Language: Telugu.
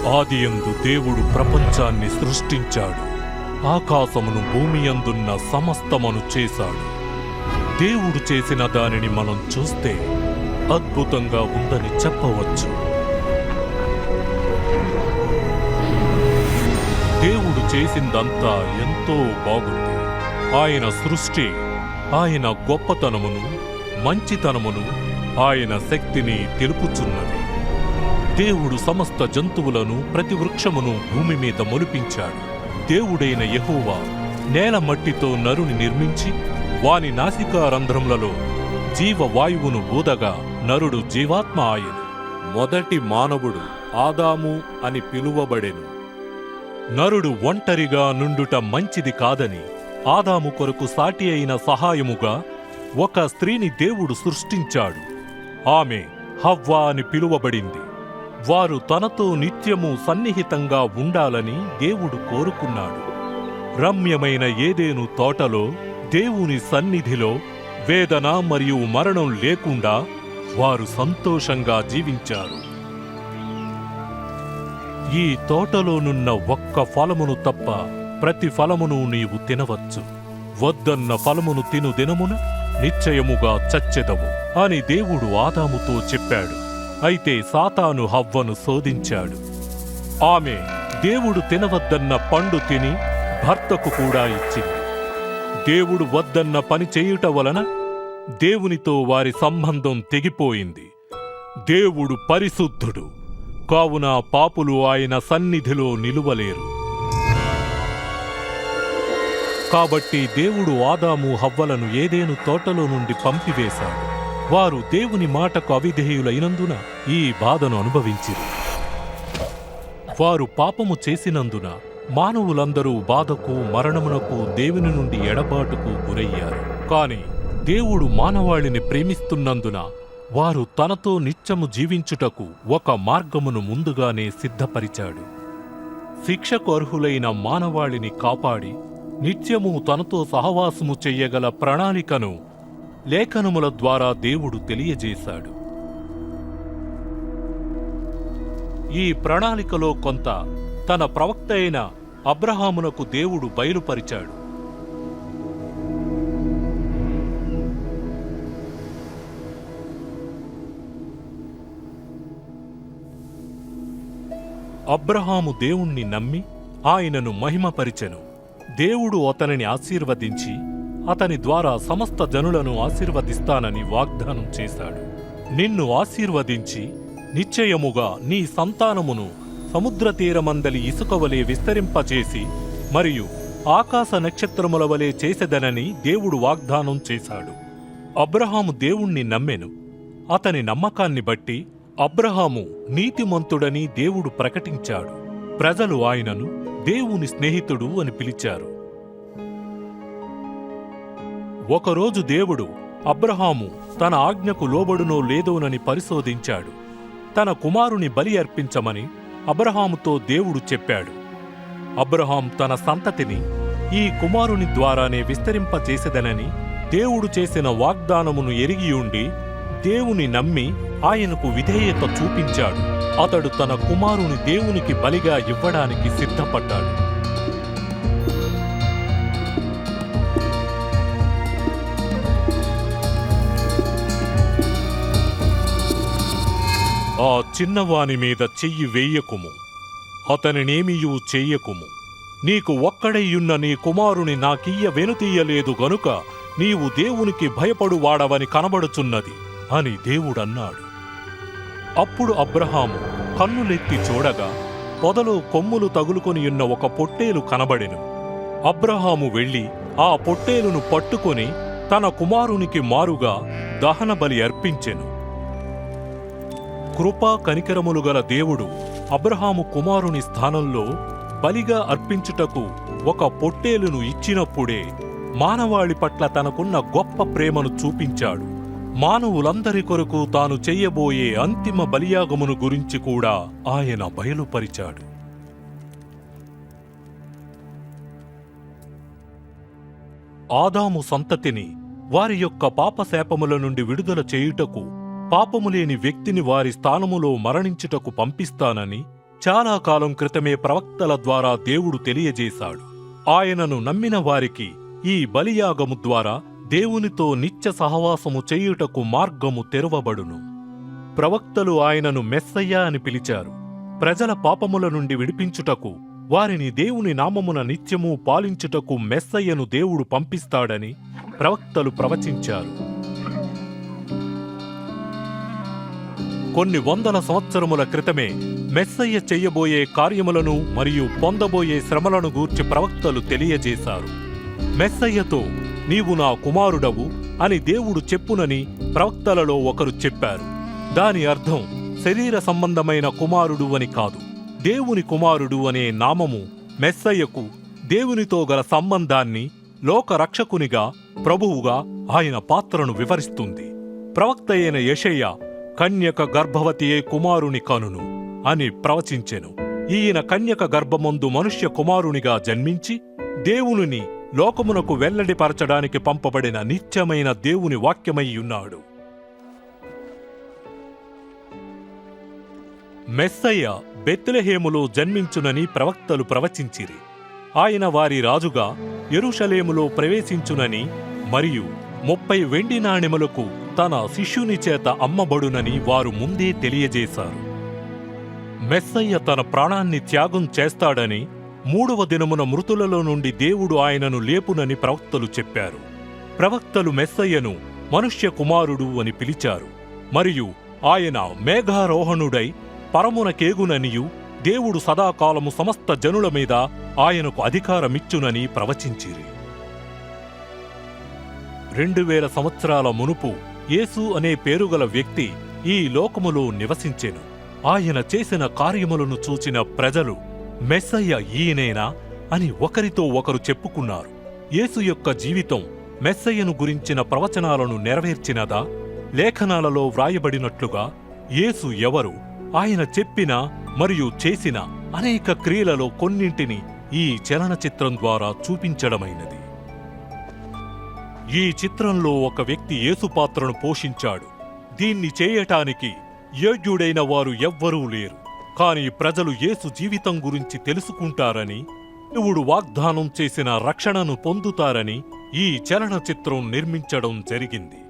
ఆదియందు దేవుడు ప్రపంచాన్ని సృష్టించాడు. ఆకాశమును భూమియందున్న సమస్తమును చేశాడు. దేవుడు చేసిన దానిని మనం చూస్తే అద్భుతంగా ఉందని చెప్పవచ్చు. దేవుడు చేసిందంతా ఎంతో బాగుంది. ఆయన సృష్టి, ఆయన గొప్పతనమును, మంచితనమును, ఆయన శక్తిని తెలుపుచున్నది. దేవుడు సమస్త జంతువులను, ప్రతి వృక్షమును భూమి మీద మొలిపించాడు. దేవుడైన యెహోవా నేల మట్టితో నరుని నిర్మించి వాని నాసికారంధ్రములలో జీవవాయువును ఊదగా నరుడు జీవాత్మ ఆయను. మొదటి మానవుడు ఆదాము అని పిలువబడెను. నరుడు ఒంటరిగా నుండుట మంచిది కాదని ఆదాము కొరకు సాటి అయిన సహాయముగా ఒక స్త్రీని దేవుడు సృష్టించాడు. ఆమె హవ్వ అని పిలువబడింది. వారు తనతో నిత్యము సన్నిహితంగా ఉండాలని దేవుడు కోరుకున్నాడు. రమ్యమైన ఏదెను తోటలో దేవుని సన్నిధిలో వేదన మరియు మరణం లేకుండా వారు సంతోషంగా జీవించారు. ఈ తోటలోనున్న ఒక్క ఫలమును తప్ప ప్రతి ఫలమును నీవు తినవచ్చు. వద్దన్న ఫలమును తిను దినమున నిశ్చయముగా చచ్చెదవు అని దేవుడు ఆదాముతో చెప్పాడు. అయితే సాతాను హవ్వను శోధించాడు. ఆమె దేవుడు తినవద్దన్న పండు తిని భర్తకు కూడా ఇచ్చింది. దేవుడు వద్దన్న పని చేయుట వలన దేవునితో వారి సంబంధం తెగిపోయింది. దేవుడు పరిశుద్ధుడు, కావున పాపులు ఆయన సన్నిధిలో నిలువలేరు. కాబట్టి దేవుడు ఆదాము హవ్వలను ఏదెను తోటలో నుండి పంపివేశాడు. వారు దేవుని మాటకు అవిధేయులైనందున ఈ బాధను అనుభవించిరి. వారు పాపము చేసినందున మానవులందరూ బాధకు, మరణమునకు, దేవుని నుండి ఎడబాటుకు గురయ్యారు. కాని దేవుడు మానవాళిని ప్రేమిస్తున్నందున వారు తనతో నిత్యము జీవించుటకు ఒక మార్గమును ముందుగానే సిద్ధపరిచాడు. శిక్షకు అర్హులైన మానవాళిని కాపాడి నిత్యము తనతో సహవాసము చెయ్యగల ప్రణాళికను లేఖనముల ద్వారా దేవుడు తెలియజేశాడు. ఈ ప్రణాళికలో కొంత తన ప్రవక్త అయిన అబ్రహామునకు దేవుడు బయలుపరిచాడు. అబ్రహాము దేవుణ్ణి నమ్మి ఆయనను మహిమపరిచెను. దేవుడు అతనిని ఆశీర్వదించి అతని ద్వారా సమస్త జనులను ఆశీర్వదిస్తానని వాగ్దానం చేశాడు. నిన్ను ఆశీర్వదించి నిశ్చయముగా నీ సంతానమును సముద్ర తీరమందలి ఇసుకవలే విస్తరింపచేసి మరియు ఆకాశ నక్షత్రముల వలె చేసెదనని దేవుడు వాగ్దానం చేశాడు. అబ్రహాము దేవుణ్ణి నమ్మెను. అతని నమ్మకాన్ని బట్టి అబ్రహాము నీతిమంతుడని దేవుడు ప్రకటించాడు. ప్రజలు ఆయనను దేవుని స్నేహితుడు అని పిలిచారు. ఒకరోజు దేవుడు అబ్రహాము తన ఆజ్ఞకు లోబడునో లేదోనని పరిశోధించాడు. తన కుమారుని బలి అర్పించమని అబ్రహాముతో దేవుడు చెప్పాడు. అబ్రహాం తన సంతతిని ఈ కుమారుని ద్వారానే విస్తరింపచేసెదనని దేవుడు చేసిన వాగ్దానమును ఎరిగియుండి దేవుని నమ్మి ఆయనకు విధేయత చూపించాడు. అతడు తన కుమారుని దేవునికి బలిగా ఇవ్వడానికి సిద్ధపడ్డాడు. ఆ చిన్నవాని మీద చెయ్యి వేయకుము, అతనినేమియూ చెయ్యకుము. నీకు ఒక్కడైయున్న నీ కుమారుని నాకియ్య వెనుతీయలేదు గనుక నీవు దేవునికి భయపడువాడవని కనబడుచున్నది అని దేవుడన్నాడు. అప్పుడు అబ్రహాము కన్నులెత్తి చూడగా పొదలో కొమ్ములు తగులుకొనియున్న ఒక పొట్టేలు కనబడెను. అబ్రహాము వెళ్లి ఆ పొట్టేలును పట్టుకొని తన కుమారునికి మారుగా దహనబలి అర్పించెను. కృపా కనికరములు గల దేవుడు అబ్రహాము కుమారుని స్థానంలో బలిగా అర్పించుటకు ఒక పొట్టేలును ఇచ్చినప్పుడే మానవాళి పట్ల తనకున్న గొప్ప ప్రేమను చూపించాడు. మానవులందరి కొరకు తాను చెయ్యబోయే అంతిమ బలియాగమును గురించి కూడా ఆయన బయలుపరిచాడు. ఆదాము సంతతిని వారి యొక్క పాపశాపముల నుండి విడుదల చేయుటకు పాపములేని వ్యక్తిని వారి స్థానములో మరణించుటకు పంపిస్తానని చాలా కాలం క్రితమే ప్రవక్తల ద్వారా దేవుడు తెలియజేశాడు. ఆయనను నమ్మిన వారికి ఈ బలియాగము ద్వారా దేవునితో నిత్య సహవాసము చేయుటకు మార్గము తెరవబడును. ప్రవక్తలు ఆయనను మెస్సయ్య అని పిలిచారు. ప్రజల పాపముల నుండి విడిపించుటకు, వారిని దేవుని నామమున నిత్యము పాలించుటకు మెస్సయ్యను దేవుడు పంపిస్తాడని ప్రవక్తలు ప్రవచించారు. కొన్ని వందల సంవత్సరముల క్రితమే మెస్సయ్య చెయ్యబోయే కార్యములను మరియు పొందబోయే శ్రమలను గూర్చి ప్రవక్తలు తెలియజేశారు. మెస్సయ్యతో నీవు నా కుమారుడవు అని దేవుడు చెప్పునని ప్రవక్తలలో ఒకరు చెప్పారు. దాని అర్థం శరీర సంబంధమైన కుమారుడు అని కాదు. దేవుని కుమారుడు అనే నామము మెస్సయ్యకు దేవునితో గల సంబంధాన్ని, లోక రక్షకునిగా, ప్రభువుగా ఆయన పాత్రను వివరిస్తుంది. ప్రవక్త అయిన యెషయా కన్యక గర్భవతియే కుమారుని కనును అని ప్రవచించెను. ఈయన కన్యక గర్భమందు మనుష్య కుమారునిగా జన్మించి దేవునిని లోకమునకు వెల్లడిపరచడానికి పంపబడిన నిత్యమైన దేవుని వాక్యమయ్యున్నాడు. మెస్సయ్య బెత్లెహేములో జన్మించునని ప్రవక్తలు ప్రవచించిరి. ఆయన వారి రాజుగా యెరూషలేములో ప్రవేశించునని మరియు 30 వెండి నాణెములకు తన శిష్యుని చేత అమ్మబడునని వారు ముందే తెలియజేశారు. మెస్సయ్య తన ప్రాణాన్ని త్యాగం చేస్తాడని, 3వ దినమున మృతులలో నుండి దేవుడు ఆయనను లేపునని ప్రవక్తలు చెప్పారు. ప్రవక్తలు మెస్సయ్యను మనుష్య కుమారుడు అని పిలిచారు. మరియు ఆయన మేఘారోహణుడై పరమునకేగుననియు, దేవుడు సదాకాలము సమస్త జనుల మీద ఆయనకు అధికారమిచ్చునని ప్రవచించిరి. 2000 సంవత్సరాల మునుపు యేసు అనే పేరుగల వ్యక్తి ఈ లోకములో నివసించెను. ఆయన చేసిన కార్యములను చూచిన ప్రజలు మెస్సయ్య ఈయనేనా అని ఒకరితో ఒకరు చెప్పుకున్నారు. యేసు యొక్క జీవితం మెస్సయ్యను గురించిన ప్రవచనాలను నెరవేర్చినదా? లేఖనాలలో వ్రాయబడినట్లుగా యేసు ఎవరు? ఆయన చెప్పిన మరియు చేసిన అనేక క్రియలలో కొన్నింటిని ఈ చలనచిత్రం ద్వారా చూపించడమైనది. ఈ చిత్రంలో ఒక వ్యక్తి యేసు పాత్రను పోషించాడు. దీన్ని చేయటానికి యోగ్యుడైన వారు ఎవ్వరూ లేరు. కాని ప్రజలు యేసు జీవితం గురించి తెలుసుకుంటారని, దేవుడు వాగ్దానం చేసిన రక్షణను పొందుతారని ఈ చలనచిత్రం నిర్మించడం జరిగింది.